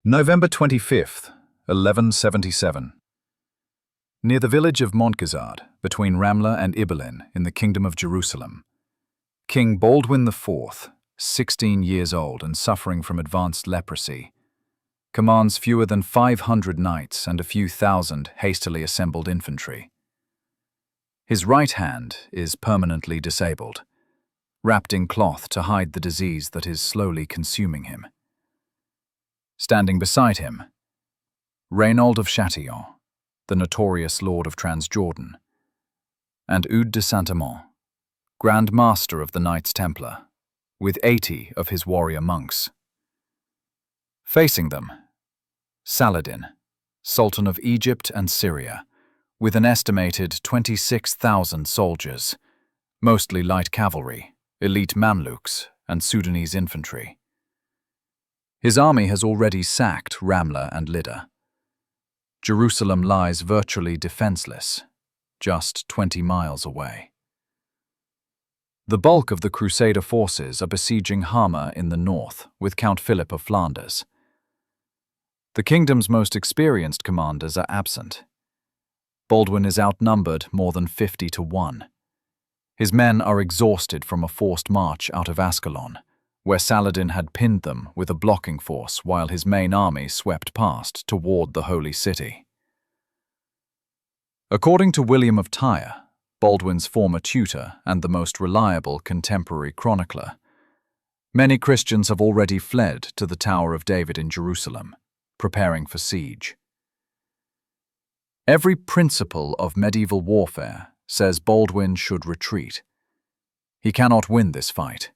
November 25th, 1177. Near the village of Montgisard, between Ramla and Ibelin in the Kingdom of Jerusalem, King Baldwin IV, 16 years old and suffering from advanced leprosy, commands fewer than 500 knights and a few thousand hastily assembled infantry. His right hand is permanently disabled, wrapped in cloth to hide the disease that is slowly consuming him. Standing beside him, Reynaud of Châtillon, the notorious Lord of Transjordan, and Eudes de Saint-Amand, Grand Master of the Knights Templar, with 80 of his warrior monks. Facing them, Saladin, Sultan of Egypt and Syria, with an estimated 26,000 soldiers, mostly light cavalry, elite Mamluks, and Sudanese infantry. His army has already sacked Ramla and Lydda. Jerusalem lies virtually defenseless, just 20 miles away. The bulk of the Crusader forces are besieging Hama in the north with Count Philip of Flanders. The kingdom's most experienced commanders are absent. Baldwin is outnumbered more than 50 to 1. His men are exhausted from a forced march out of Ascalon, where Saladin had pinned them with a blocking force while his main army swept past toward the Holy City. According to William of Tyre, Baldwin's former tutor and the most reliable contemporary chronicler, many Christians have already fled to the Tower of David in Jerusalem, preparing for siege. Every principle of medieval warfare says Baldwin should retreat. He cannot win this fight.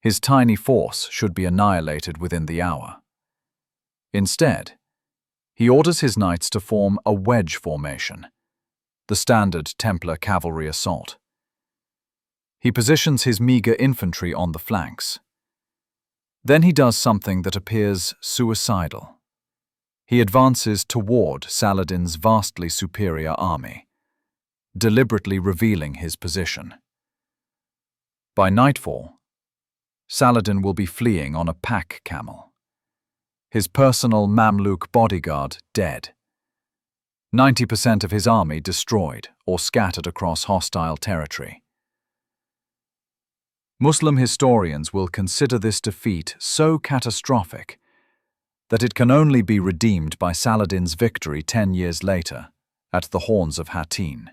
His tiny force should be annihilated within the hour. Instead, he orders his knights to form a wedge formation, the standard Templar cavalry assault. He positions his meager infantry on the flanks. Then he does something that appears suicidal. He advances toward Saladin's vastly superior army, deliberately revealing his position. By nightfall, Saladin will be fleeing on a pack camel, his personal Mamluk bodyguard dead, 90% of his army destroyed or scattered across hostile territory. Muslim historians will consider this defeat so catastrophic that it can only be redeemed by Saladin's victory 10 years later at the Horns of Hattin.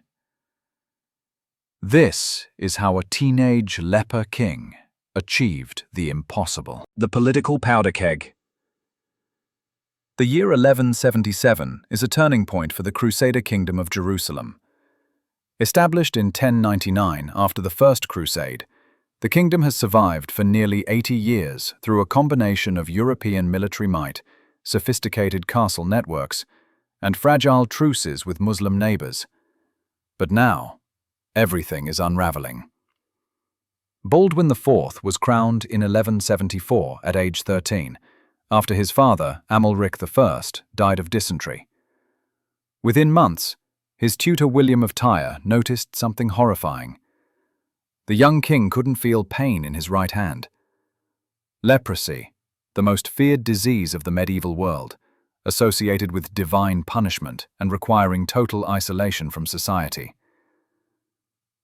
This is how a teenage leper king achieved the impossible. The political powder keg. The year 1177 is a turning point for the Crusader Kingdom of Jerusalem. Established in 1099 after the First Crusade, the kingdom has survived for nearly 80 years through a combination of European military might, sophisticated castle networks, and fragile truces with Muslim neighbors. But now, everything is unraveling. Baldwin IV was crowned in 1174 at age 13, after his father, Amalric I, died of dysentery. Within months, his tutor William of Tyre noticed something horrifying. The young king couldn't feel pain in his right hand. Leprosy, the most feared disease of the medieval world, associated with divine punishment and requiring total isolation from society.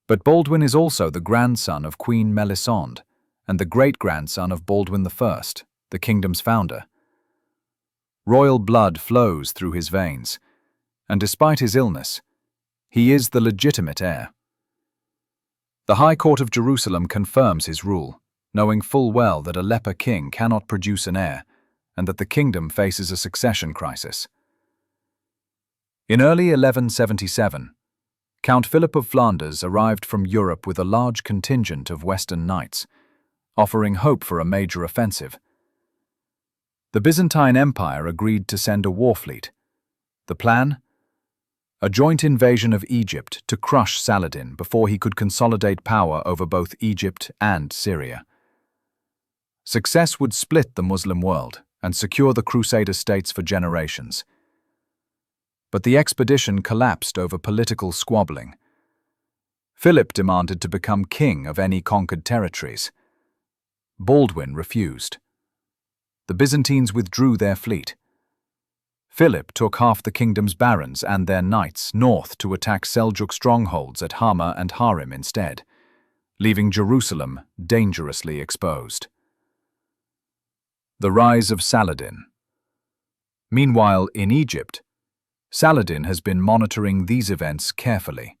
But Baldwin is also the grandson of Queen Melisande and the great-grandson of Baldwin I, the kingdom's founder. Royal blood flows through his veins, and despite his illness, he is the legitimate heir. The High Court of Jerusalem confirms his rule, knowing full well that a leper king cannot produce an heir and that the kingdom faces a succession crisis. In early 1177, Count Philip of Flanders arrived from Europe with a large contingent of Western knights, offering hope for a major offensive. The Byzantine Empire agreed to send a war fleet. The plan? A joint invasion of Egypt to crush Saladin before he could consolidate power over both Egypt and Syria. Success would split the Muslim world and secure the Crusader states for generations. But the expedition collapsed over political squabbling. Philip demanded to become king of any conquered territories. Baldwin refused. the Byzantines withdrew their fleet. Philip took half the kingdom's barons and their knights north to attack Seljuk strongholds at Hama and Harim instead, leaving Jerusalem dangerously exposed. The rise of Saladin. Meanwhile, in Egypt, Saladin has been monitoring these events carefully.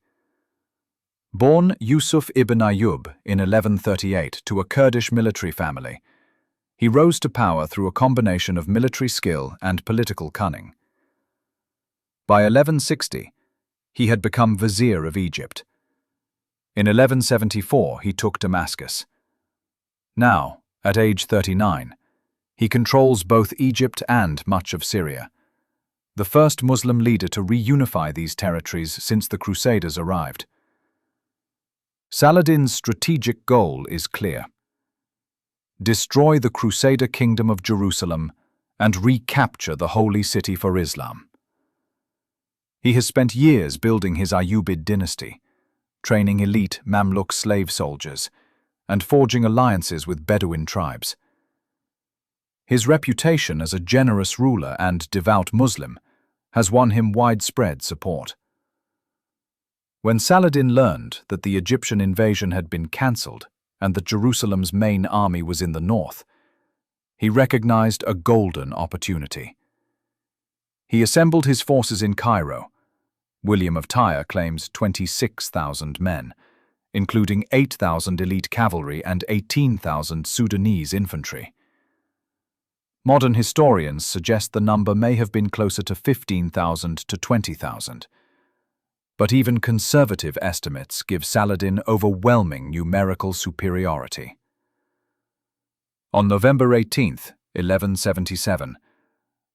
Born Yusuf ibn Ayyub in 1138 to a Kurdish military family, he rose to power through a combination of military skill and political cunning. By 1160, he had become vizier of Egypt. In 1174, he took Damascus. Now, at age 39, he controls both Egypt and much of Syria, the first Muslim leader to reunify these territories since the Crusaders arrived. Saladin's strategic goal is clear: destroy the Crusader kingdom of Jerusalem and recapture the holy city for Islam. He has spent years building his Ayyubid dynasty, training elite Mamluk slave soldiers, and forging alliances with Bedouin tribes. His reputation as a generous ruler and devout Muslim has won him widespread support. When Saladin learned that the Egyptian invasion had been cancelled and that Jerusalem's main army was in the north, he recognized a golden opportunity. He assembled his forces in Cairo. William of Tyre claims 26,000 men, including 8,000 elite cavalry and 18,000 Sudanese infantry. Modern historians suggest the number may have been closer to 15,000 to 20,000. But even conservative estimates give Saladin overwhelming numerical superiority. On November 18, 1177,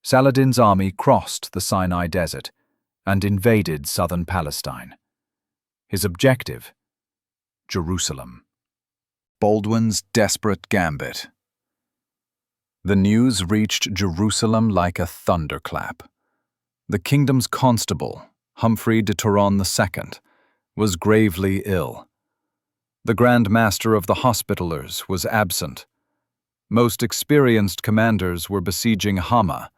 Saladin's army crossed the Sinai Desert and invaded southern Palestine. His objective: Jerusalem. Baldwin's desperate gambit. The news reached Jerusalem like a thunderclap. The kingdom's constable, Humphrey de Turon II, was gravely ill. The Grand Master of the Hospitallers was absent. Most experienced commanders were besieging Hama.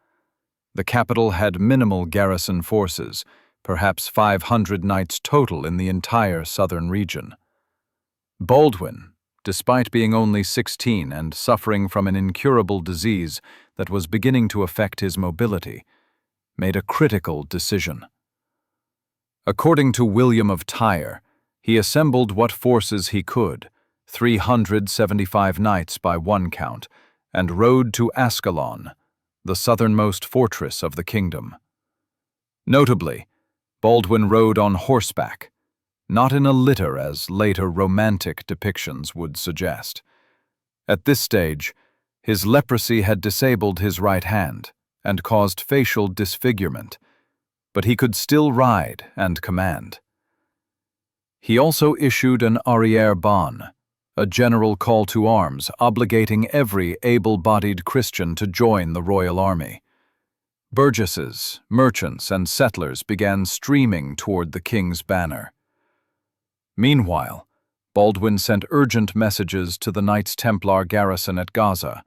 The capital had minimal garrison forces, perhaps 500 knights total in the entire southern region. Baldwin, despite being only 16 and suffering from an incurable disease that was beginning to affect his mobility, made a critical decision. According to William of Tyre, he assembled what forces he could, 375 knights by one count, and rode to Ascalon, the southernmost fortress of the kingdom. Notably, Baldwin rode on horseback, not in a litter as later romantic depictions would suggest. At this stage, his leprosy had disabled his right hand and caused facial disfigurement, but he could still ride and command. He also issued an arriere ban, a general call to arms obligating every able-bodied Christian to join the royal army. Burgesses, merchants, and settlers began streaming toward the king's banner. Meanwhile, Baldwin sent urgent messages to the Knights Templar garrison at Gaza,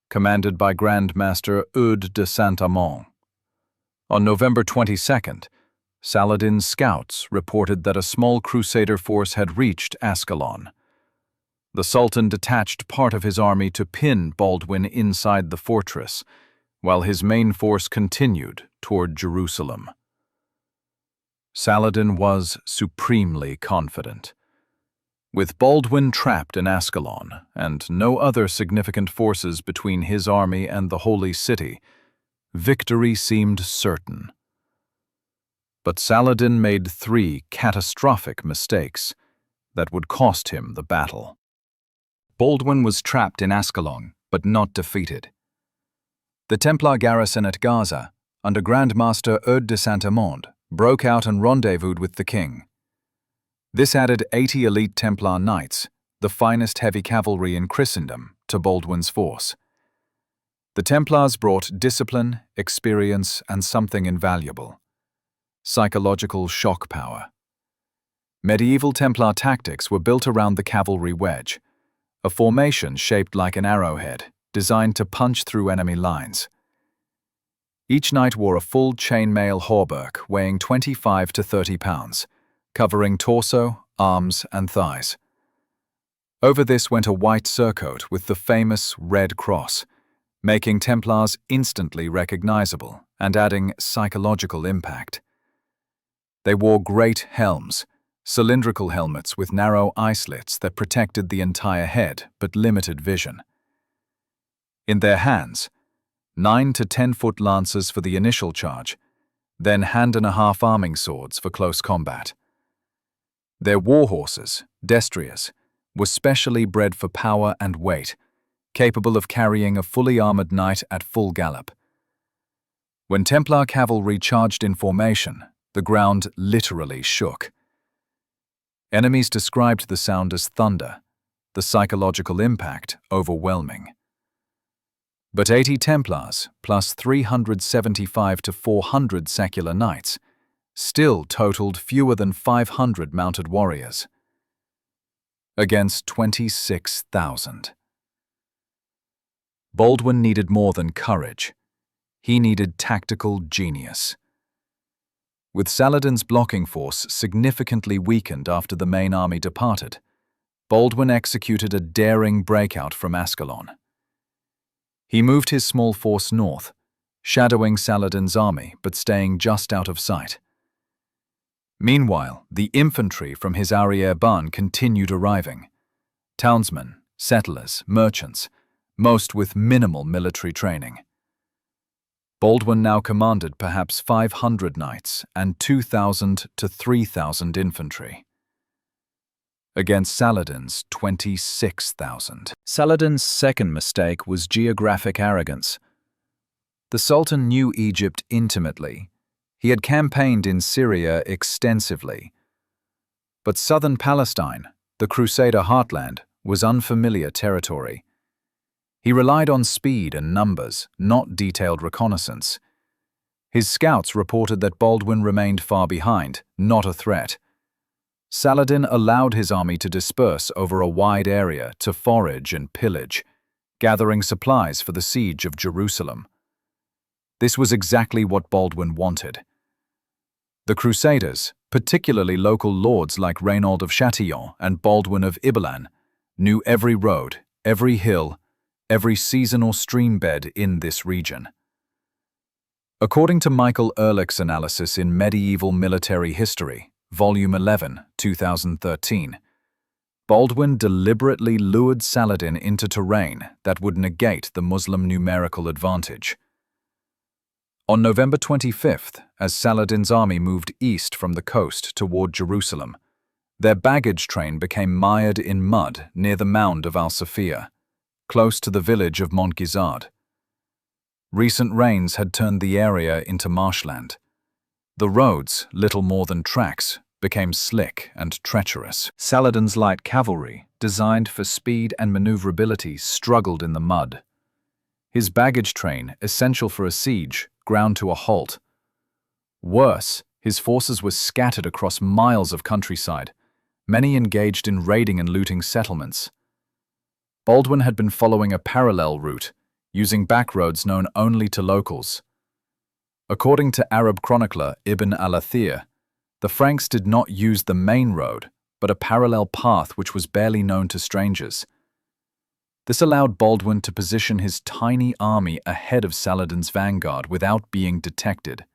commanded by Grand Master Eudes de Saint-Amand. On November 22nd, Saladin's scouts reported that a small Crusader force had reached Ascalon. The Sultan detached part of his army to pin Baldwin inside the fortress, while his main force continued toward Jerusalem. Saladin was supremely confident. With Baldwin trapped in Ascalon and no other significant forces between his army and the Holy City, victory seemed certain. But Saladin made 3 catastrophic mistakes that would cost him the battle. Baldwin was trapped in Ascalon, but not defeated. The Templar garrison at Gaza, under Grand Master Eudes de Saint-Amand, broke out and rendezvoused with the king. This added 80 elite Templar knights, the finest heavy cavalry in Christendom, to Baldwin's force. The Templars brought discipline, experience, and something invaluable: psychological shock power. Medieval Templar tactics were built around the cavalry wedge, a formation shaped like an arrowhead, designed to punch through enemy lines. Each knight wore a full chainmail hauberk weighing 25 to 30 pounds, covering torso, arms, and thighs. Over this went a white surcoat with the famous red cross, making Templars instantly recognizable and adding psychological impact. They wore great helms, cylindrical helmets with narrow eye slits that protected the entire head but limited vision. In their hands, 9 to 10-foot lances for the initial charge, then hand-and-a-half arming swords for close combat. Their war horses, destriers, were specially bred for power and weight, capable of carrying a fully armored knight at full gallop. When Templar cavalry charged in formation, the ground literally shook. Enemies described the sound as thunder, the psychological impact overwhelming. But 80 Templars, plus 375 to 400 secular knights, still totaled fewer than 500 mounted warriors, against 26,000. Baldwin needed more than courage. He needed tactical genius. With Saladin's blocking force significantly weakened after the main army departed, Baldwin executed a daring breakout from Ascalon. He moved his small force north, shadowing Saladin's army but staying just out of sight. Meanwhile, the infantry from his arrière-ban continued arriving. Townsmen, settlers, merchants, most with minimal military training. Baldwin now commanded perhaps 500 knights and 2,000 to 3,000 infantry, against Saladin's 26,000. Saladin's second mistake was geographic arrogance. The Sultan knew Egypt intimately. He had campaigned in Syria extensively. But southern Palestine, the Crusader heartland, was unfamiliar territory. He relied on speed and numbers, not detailed reconnaissance. His scouts reported that Baldwin remained far behind, not a threat. Saladin allowed his army to disperse over a wide area to forage and pillage, gathering supplies for the siege of Jerusalem. This was exactly what Baldwin wanted. The Crusaders, particularly local lords like Reynaud of Chatillon and Baldwin of Ibalan, knew every road, every hill, every season or stream bed in this region. According to Michael Ehrlich's analysis in Medieval Military History, Volume 11, 2013, Baldwin deliberately lured Saladin into terrain that would negate the Muslim numerical advantage. On November 25th, as Saladin's army moved east from the coast toward Jerusalem, their baggage train became mired in mud near the mound of Al-Safia, close to the village of Montgisard. Recent rains had turned the area into marshland. The roads, little more than tracks, became slick and treacherous. Saladin's light cavalry, designed for speed and maneuverability, struggled in the mud. His baggage train, essential for a siege, ground to a halt. Worse, his forces were scattered across miles of countryside, many engaged in raiding and looting settlements. Baldwin had been following a parallel route, using backroads known only to locals. According to Arab chronicler Ibn al-Athir, the Franks did not use the main road, but a parallel path which was barely known to strangers. This allowed Baldwin to position his tiny army ahead of Saladin's vanguard without being detected.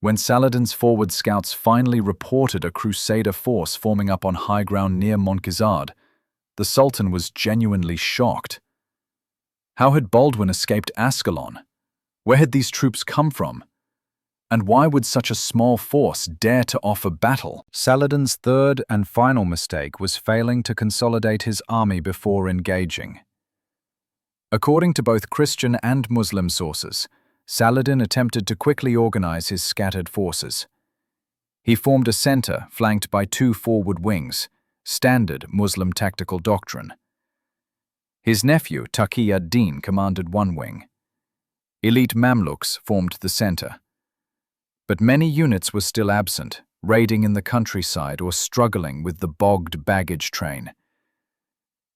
When Saladin's forward scouts finally reported a Crusader force forming up on high ground near Montgisard, the Sultan was genuinely shocked. How had Baldwin escaped Ascalon? Where had these troops come from? And why would such a small force dare to offer battle? Saladin's third and final mistake was failing to consolidate his army before engaging. According to both Christian and Muslim sources, Saladin attempted to quickly organize his scattered forces. He formed a center flanked by 2 forward wings, standard Muslim tactical doctrine. His nephew, Taqi ad-Din, commanded one wing. Elite Mamluks formed the center. But many units were still absent, raiding in the countryside or struggling with the bogged baggage train.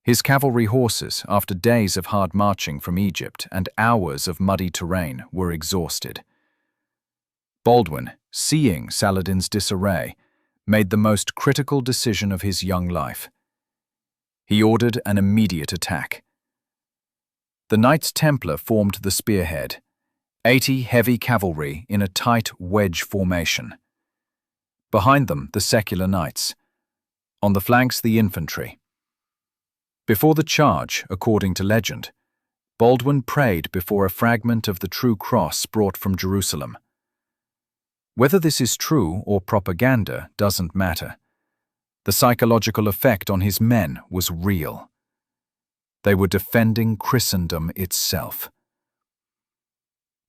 His cavalry horses, after days of hard marching from Egypt and hours of muddy terrain, were exhausted. Baldwin, seeing Saladin's disarray, made the most critical decision of his young life. He ordered an immediate attack. The Knights Templar formed the spearhead, 80 heavy cavalry in a tight wedge formation. Behind them, the secular knights. On the flanks, the infantry. Before the charge, according to legend, Baldwin prayed before a fragment of the true cross brought from Jerusalem. Whether this is true or propaganda doesn't matter. The psychological effect on his men was real. They were defending Christendom itself.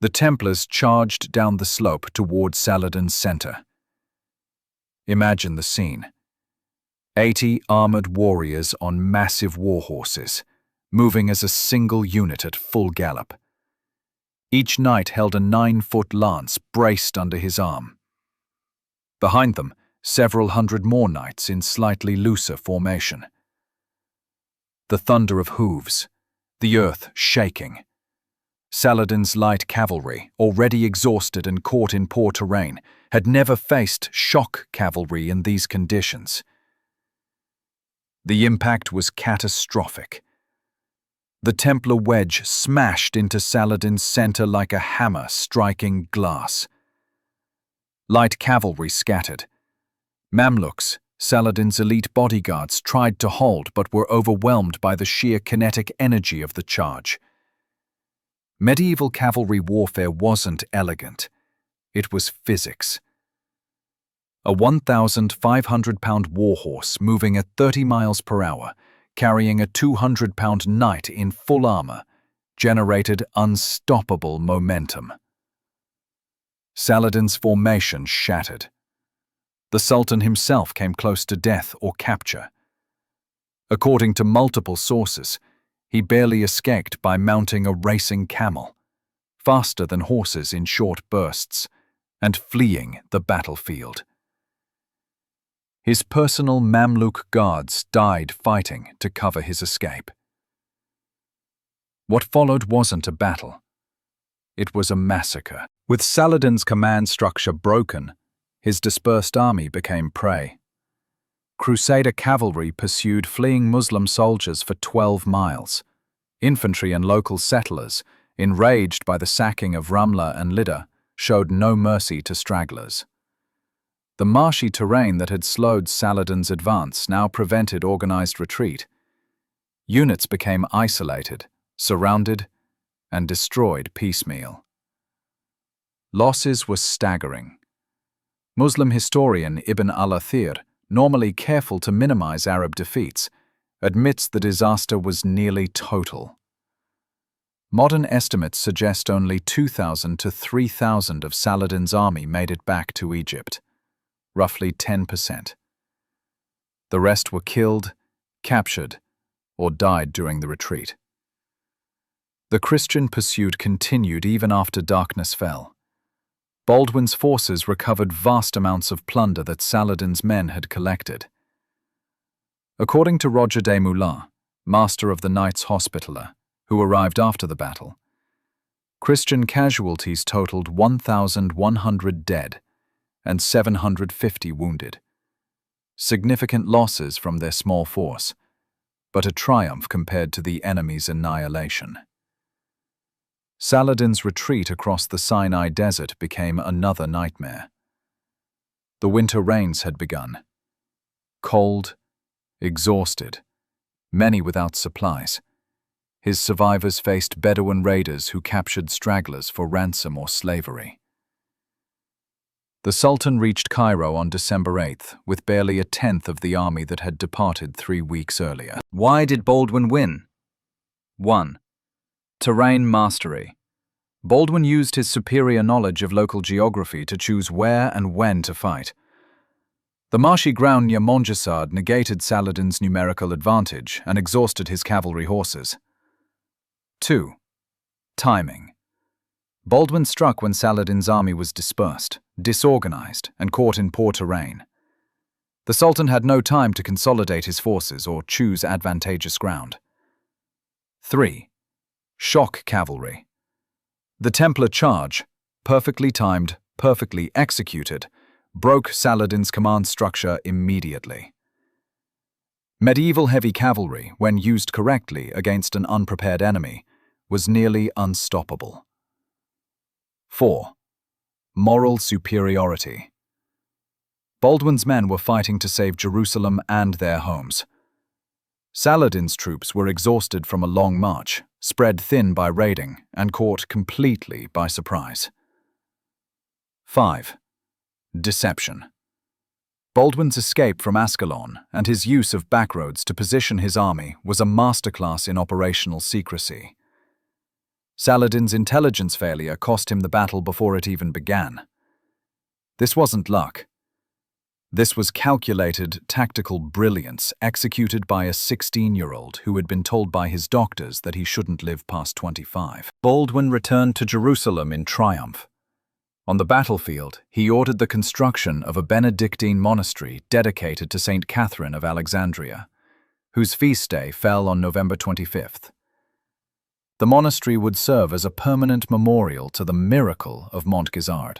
The Templars charged down the slope toward Saladin's center. Imagine the scene. 80 armored warriors on massive war horses, moving as a single unit at full gallop. Each knight held a 9-foot lance braced under his arm. Behind them, several hundred more knights in slightly looser formation. The thunder of hooves, the earth shaking. Saladin's light cavalry, already exhausted and caught in poor terrain, had never faced shock cavalry in these conditions. The impact was catastrophic. The Templar wedge smashed into Saladin's center like a hammer striking glass. Light cavalry scattered. Mamluks, Saladin's elite bodyguards, tried to hold but were overwhelmed by the sheer kinetic energy of the charge. Medieval cavalry warfare wasn't elegant. It was physics. A 1,500-pound warhorse moving at 30 miles per hour, carrying a 200-pound knight in full armor, generated unstoppable momentum. Saladin's formation shattered. The Sultan himself came close to death or capture. According to multiple sources, he barely escaped by mounting a racing camel, faster than horses in short bursts, and fleeing the battlefield. His personal Mamluk guards died fighting to cover his escape. What followed wasn't a battle. It was a massacre. With Saladin's command structure broken, his dispersed army became prey. Crusader cavalry pursued fleeing Muslim soldiers for 12 miles. Infantry and local settlers, enraged by the sacking of Ramla and Lida, showed no mercy to stragglers. The marshy terrain that had slowed Saladin's advance now prevented organized retreat. Units became isolated, surrounded, and destroyed piecemeal. Losses were staggering. Muslim historian Ibn al-Athir, normally careful to minimize Arab defeats, admits the disaster was nearly total. Modern estimates suggest only 2,000 to 3,000 of Saladin's army made it back to Egypt, roughly 10%. The rest were killed, captured, or died during the retreat. The Christian pursuit continued even after darkness fell. Baldwin's forces recovered vast amounts of plunder that Saladin's men had collected. According to Roger de Moulin, master of the Knights Hospitaller, who arrived after the battle, Christian casualties totaled 1,100 dead and 750 wounded. Significant losses from their small force, but a triumph compared to the enemy's annihilation. Saladin's retreat across the Sinai Desert became another nightmare. The winter rains had begun. Cold, exhausted, many without supplies, his survivors faced Bedouin raiders who captured stragglers for ransom or slavery. The Sultan reached Cairo on December 8th with barely a tenth of the army that had departed 3 weeks earlier. Why did Baldwin win? 1. Terrain mastery. Baldwin used his superior knowledge of local geography to choose where and when to fight. The marshy ground near Montgisard negated Saladin's numerical advantage and exhausted his cavalry horses. 2. Timing. Baldwin struck when Saladin's army was dispersed, disorganized, and caught in poor terrain. The Sultan had no time to consolidate his forces or choose advantageous ground. 3. Shock cavalry. The Templar charge, perfectly timed, perfectly executed, broke Saladin's command structure immediately. Medieval heavy cavalry, when used correctly against an unprepared enemy, was nearly unstoppable. 4. Moral superiority. Baldwin's men were fighting to save Jerusalem and their homes. Saladin's troops were exhausted from a long march, spread thin by raiding, and caught completely by surprise. 5. Deception. Baldwin's escape from Ascalon and his use of backroads to position his army was a masterclass in operational secrecy. Saladin's intelligence failure cost him the battle before it even began. This wasn't luck. This was calculated tactical brilliance executed by a 16-year-old who had been told by his doctors that he shouldn't live past 25. Baldwin returned to Jerusalem in triumph. On the battlefield, he ordered the construction of a Benedictine monastery dedicated to Saint Catherine of Alexandria, whose feast day fell on November 25th. The monastery would serve as a permanent memorial to the miracle of Montgisard.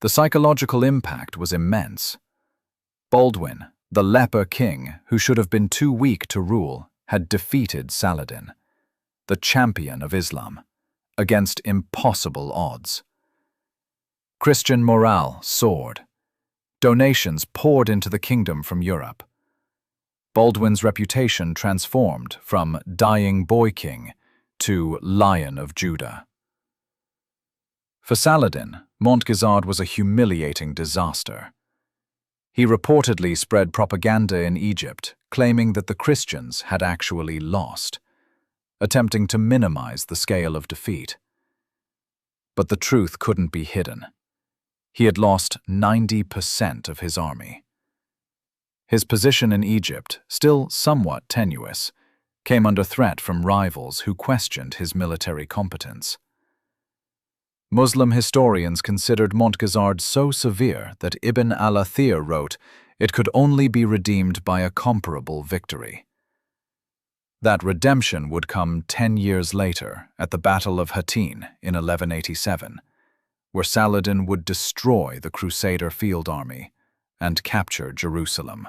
The psychological impact was immense. Baldwin, the leper king who should have been too weak to rule, had defeated Saladin, the champion of Islam, against impossible odds. Christian morale soared. Donations poured into the kingdom from Europe. Baldwin's reputation transformed from dying boy king to Lion of Judah. For Saladin, Montgisard was a humiliating disaster. He reportedly spread propaganda in Egypt, claiming that the Christians had actually lost, attempting to minimize the scale of defeat. But the truth couldn't be hidden. He had lost 90% of his army. His position in Egypt, still somewhat tenuous, came under threat from rivals who questioned his military competence. Muslim historians considered Montgisard so severe that Ibn al-Athir wrote it could only be redeemed by a comparable victory. That redemption would come 10 years later at the Battle of Hattin in 1187, where Saladin would destroy the Crusader field army and capture Jerusalem.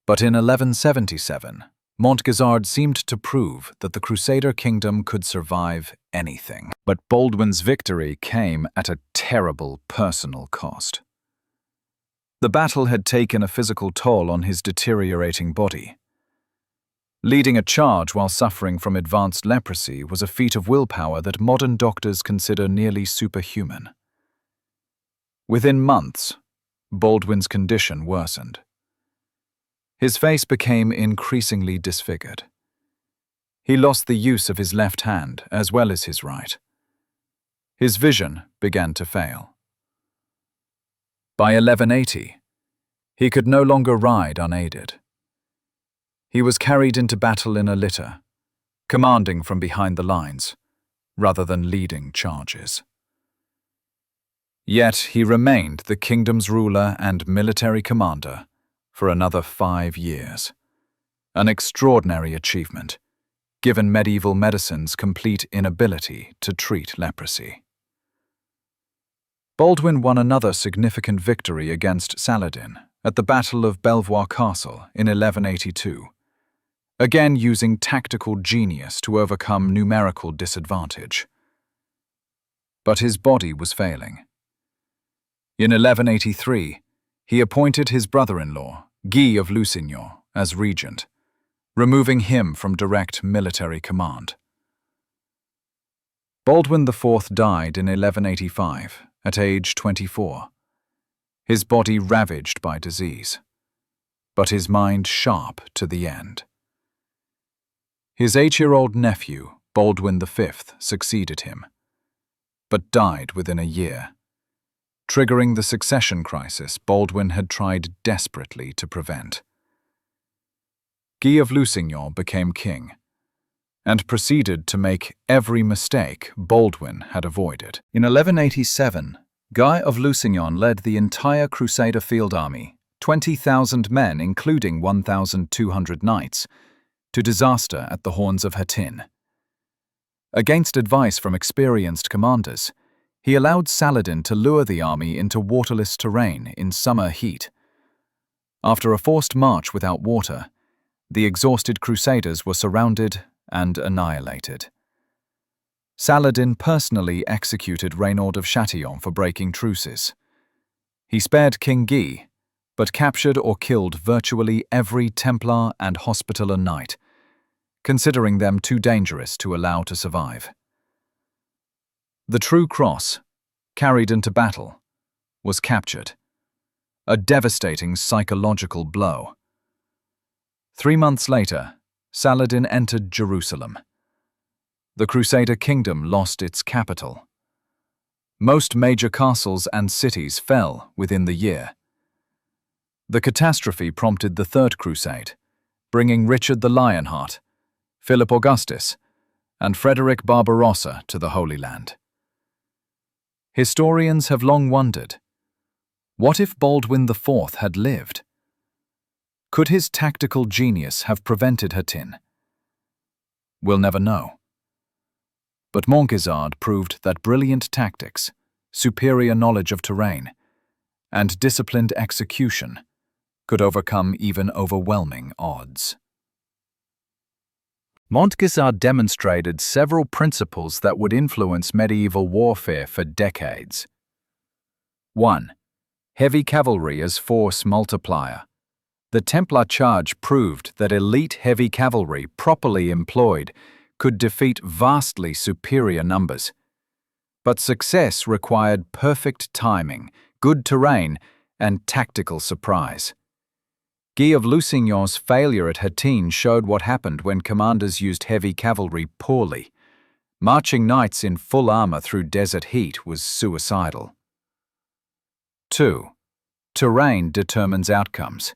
But in 1177, Montgisard seemed to prove that the Crusader kingdom could survive anything. But Baldwin's victory came at a terrible personal cost. The battle had taken a physical toll on his deteriorating body. Leading a charge while suffering from advanced leprosy was a feat of willpower that modern doctors consider nearly superhuman. Within months, Baldwin's condition worsened. His face became increasingly disfigured. He lost the use of his left hand as well as his right. His vision began to fail. By 1180, he could no longer ride unaided. He was carried into battle in a litter, commanding from behind the lines, rather than leading charges. Yet he remained the kingdom's ruler and military commander for another 5 years. An extraordinary achievement, given medieval medicine's complete inability to treat leprosy. Baldwin won another significant victory against Saladin at the Battle of Belvoir Castle in 1182, again using tactical genius to overcome numerical disadvantage. But his body was failing. In 1183, he appointed his brother-in-law, Guy of Lusignan, as regent, removing him from direct military command. Baldwin IV died in 1185, at age 24, his body ravaged by disease, but his mind sharp to the end. His 8-year-old nephew, Baldwin V, succeeded him, but died within a year, triggering the succession crisis Baldwin had tried desperately to prevent. Guy of Lusignan became king, and proceeded to make every mistake Baldwin had avoided. In 1187, Guy of Lusignan led the entire Crusader field army, 20,000 men including 1,200 knights, to disaster at the Horns of Hattin. Against advice from experienced commanders, he allowed Saladin to lure the army into waterless terrain in summer heat. After a forced march without water, the exhausted Crusaders were surrounded and annihilated. Saladin personally executed Reynaud of Chatillon for breaking truces. He spared King Guy, but captured or killed virtually every Templar and Hospitaller knight, considering them too dangerous to allow to survive. The True Cross, carried into battle, was captured, a devastating psychological blow. 3 months later, Saladin entered Jerusalem. The Crusader kingdom lost its capital. Most major castles and cities fell within the year. The catastrophe prompted the Third Crusade, bringing Richard the Lionheart, Philip Augustus, and Frederick Barbarossa to the Holy Land. Historians have long wondered, what if Baldwin IV had lived? Could his tactical genius have prevented Hattin? We'll never know. But Montgisard proved that brilliant tactics, superior knowledge of terrain, and disciplined execution could overcome even overwhelming odds. Montgisard demonstrated several principles that would influence medieval warfare for decades. 1. Heavy cavalry as force multiplier. The Templar charge proved that elite heavy cavalry properly employed could defeat vastly superior numbers. But success required perfect timing, good terrain, and tactical surprise. Guy of Lusignan's failure at Hattin showed what happened when commanders used heavy cavalry poorly. Marching knights in full armor through desert heat was suicidal. 2. Terrain determines outcomes.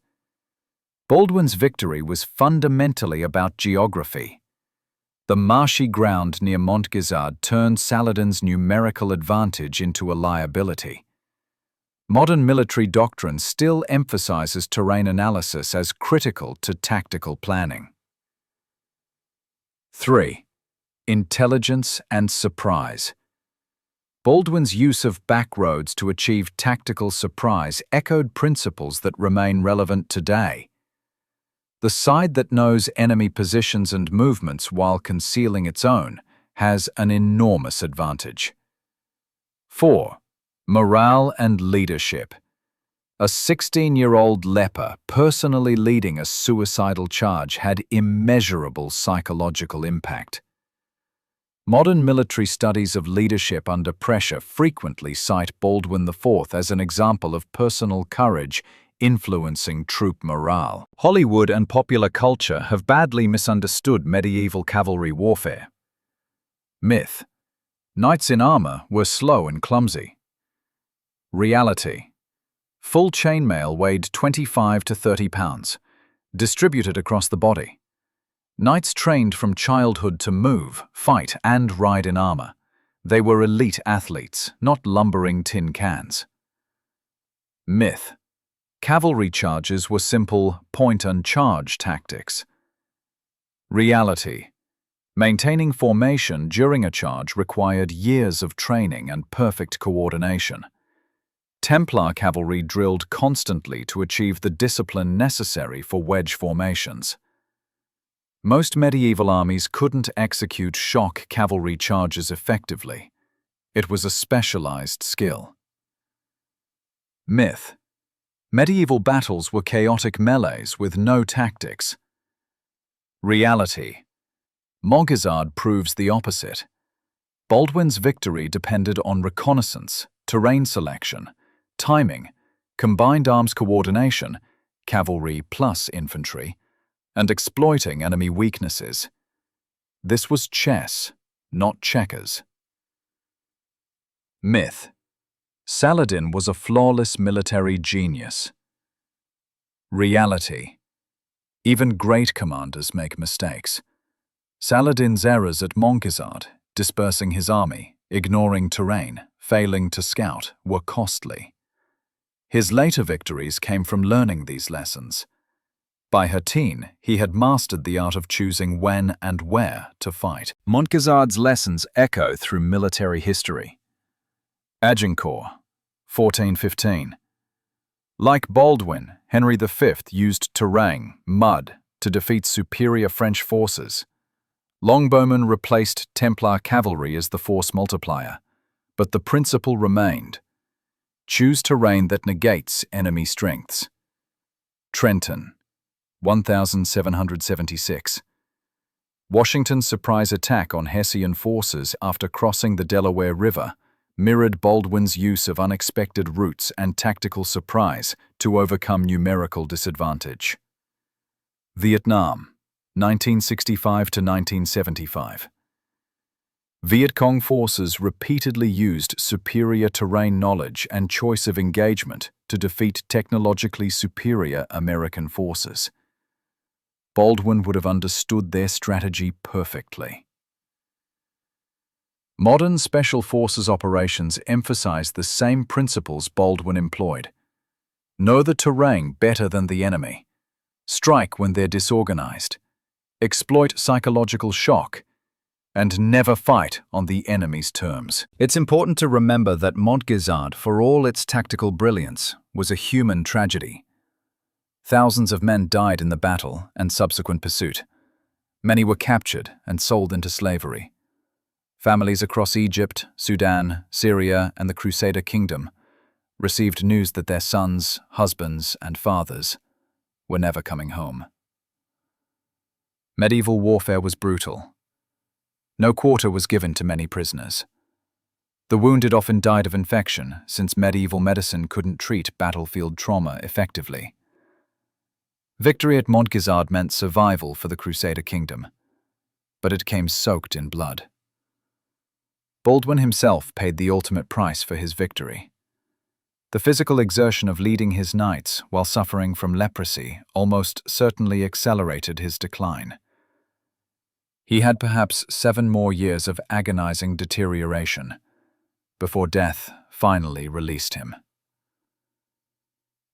Baldwin's victory was fundamentally about geography. The marshy ground near Montgisard turned Saladin's numerical advantage into a liability. Modern military doctrine still emphasizes terrain analysis as critical to tactical planning. 3. Intelligence and surprise. Baldwin's use of backroads to achieve tactical surprise echoed principles that remain relevant today. The side that knows enemy positions and movements while concealing its own has an enormous advantage. 4. Morale and leadership. A 16-year-old leper personally leading a suicidal charge had immeasurable psychological impact. Modern military studies of leadership under pressure frequently cite Baldwin IV as an example of personal courage influencing troop morale. Hollywood and popular culture have badly misunderstood medieval cavalry warfare. Myth: knights in armor were slow and clumsy. Reality: full chainmail weighed 25 to 30 pounds, distributed across the body. Knights trained from childhood to move, fight, and ride in armor. They were elite athletes, not lumbering tin cans. Myth: cavalry charges were simple point-and-charge tactics. Reality: maintaining formation during a charge required years of training and perfect coordination. Templar cavalry drilled constantly to achieve the discipline necessary for wedge formations. Most medieval armies couldn't execute shock cavalry charges effectively. It was a specialized skill. Myth: medieval battles were chaotic melees with no tactics. Reality: Montgisard proves the opposite. Baldwin's victory depended on reconnaissance, terrain selection, timing, combined arms coordination, cavalry plus infantry, and exploiting enemy weaknesses. This was chess, not checkers. Myth: Saladin was a flawless military genius. Reality: even great commanders make mistakes. Saladin's errors at Montgisard, dispersing his army, ignoring terrain, failing to scout, were costly. His later victories came from learning these lessons. By Hattin, he had mastered the art of choosing when and where to fight. Montgisard's lessons echo through military history. Agincourt, 1415. Like Baldwin, Henry V used terrain, mud, to defeat superior French forces. Longbowmen replaced Templar cavalry as the force multiplier, but the principle remained: choose terrain that negates enemy strengths. Trenton, 1776. Washington's surprise attack on Hessian forces after crossing the Delaware River mirrored Baldwin's use of unexpected routes and tactical surprise to overcome numerical disadvantage. Vietnam, 1965 to 1975. Viet Cong forces repeatedly used superior terrain knowledge and choice of engagement to defeat technologically superior American forces. Baldwin would have understood their strategy perfectly. Modern Special Forces operations emphasize the same principles Baldwin employed. Know the terrain better than the enemy. Strike when they're disorganized. Exploit psychological shock. And never fight on the enemy's terms. It's important to remember that Montgisard, for all its tactical brilliance, was a human tragedy. Thousands of men died in the battle and subsequent pursuit. Many were captured and sold into slavery. Families across Egypt, Sudan, Syria, and the Crusader kingdom received news that their sons, husbands, and fathers were never coming home. Medieval warfare was brutal. No quarter was given to many prisoners. The wounded often died of infection, since medieval medicine couldn't treat battlefield trauma effectively. Victory at Montgisard meant survival for the Crusader kingdom, but it came soaked in blood. Baldwin himself paid the ultimate price for his victory. The physical exertion of leading his knights while suffering from leprosy almost certainly accelerated his decline. He had perhaps 7 more years of agonizing deterioration before death finally released him.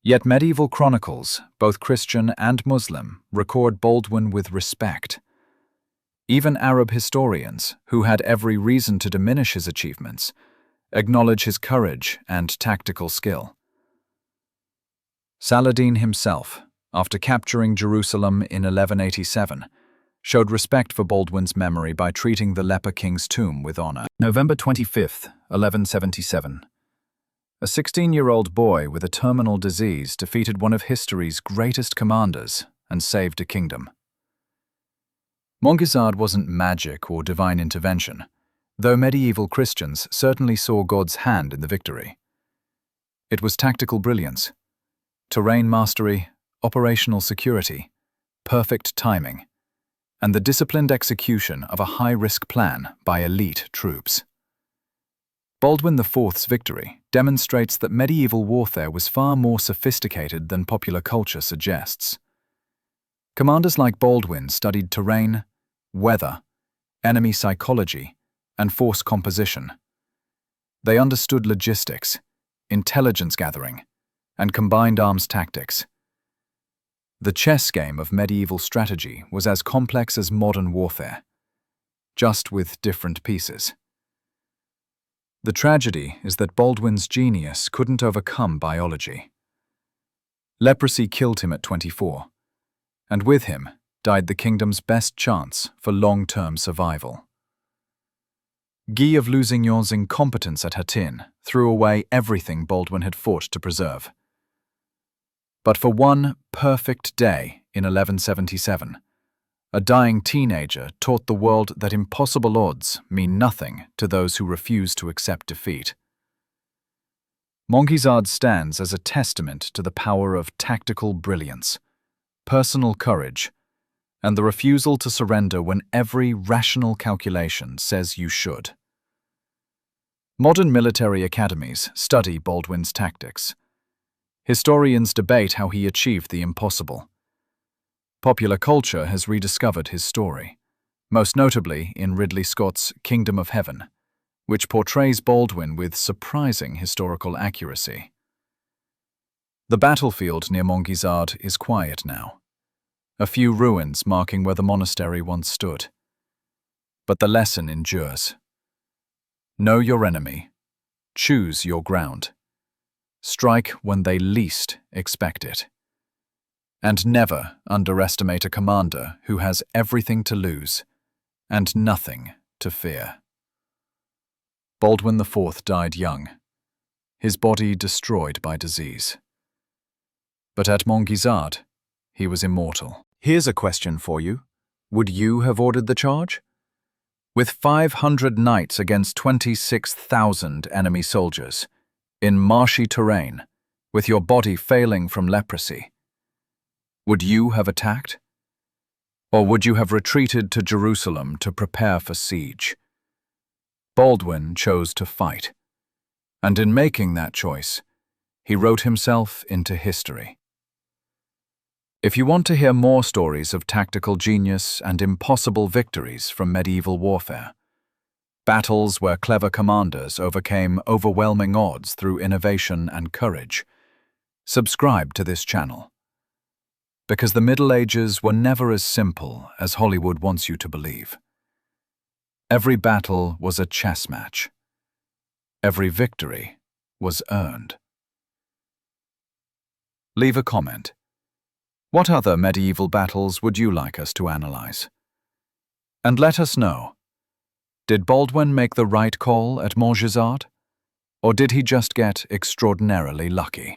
Yet medieval chronicles, both Christian and Muslim, record Baldwin with respect. Even Arab historians, who had every reason to diminish his achievements, acknowledge his courage and tactical skill. Saladin himself, after capturing Jerusalem in 1187, showed respect for Baldwin's memory by treating the Leper king's tomb with honor. November 25, 1177. A 16-year-old boy with a terminal disease defeated one of history's greatest commanders and saved a kingdom. Montgisard wasn't magic or divine intervention, though medieval Christians certainly saw God's hand in the victory. It was tactical brilliance, terrain mastery, operational security, perfect timing, and the disciplined execution of a high-risk plan by elite troops. Baldwin IV's victory demonstrates that medieval warfare was far more sophisticated than popular culture suggests. Commanders like Baldwin studied terrain, weather, enemy psychology, and force composition. They understood logistics, intelligence gathering, and combined arms tactics. The chess game of medieval strategy was as complex as modern warfare, just with different pieces. The tragedy is that Baldwin's genius couldn't overcome biology. Leprosy killed him at 24, and with him died the kingdom's best chance for long-term survival. Guy of Lusignan's incompetence at Hattin threw away everything Baldwin had fought to preserve. But for one perfect day in 1177, a dying teenager taught the world that impossible odds mean nothing to those who refuse to accept defeat. Montgisard stands as a testament to the power of tactical brilliance, personal courage, and the refusal to surrender when every rational calculation says you should. Modern military academies study Baldwin's tactics. Historians debate how he achieved the impossible. Popular culture has rediscovered his story, most notably in Ridley Scott's Kingdom of Heaven, which portrays Baldwin with surprising historical accuracy. The battlefield near Montgisard is quiet now, a few ruins marking where the monastery once stood. But the lesson endures. Know your enemy, choose your ground, strike when they least expect it, and never underestimate a commander who has everything to lose and nothing to fear. Baldwin IV died young, his body destroyed by disease. But at Montgisard, he was immortal. Here's a question for you. Would you have ordered the charge? With 500 knights against 26,000 enemy soldiers, in marshy terrain, with your body failing from leprosy, would you have attacked? Or would you have retreated to Jerusalem to prepare for siege? Baldwin chose to fight, and in making that choice, he wrote himself into history. If you want to hear more stories of tactical genius and impossible victories from medieval warfare, battles where clever commanders overcame overwhelming odds through innovation and courage, subscribe to this channel. Because the Middle Ages were never as simple as Hollywood wants you to believe. Every battle was a chess match. Every victory was earned. Leave a comment. What other medieval battles would you like us to analyze? And let us know, did Baldwin make the right call at Montgisard? Or did he just get extraordinarily lucky?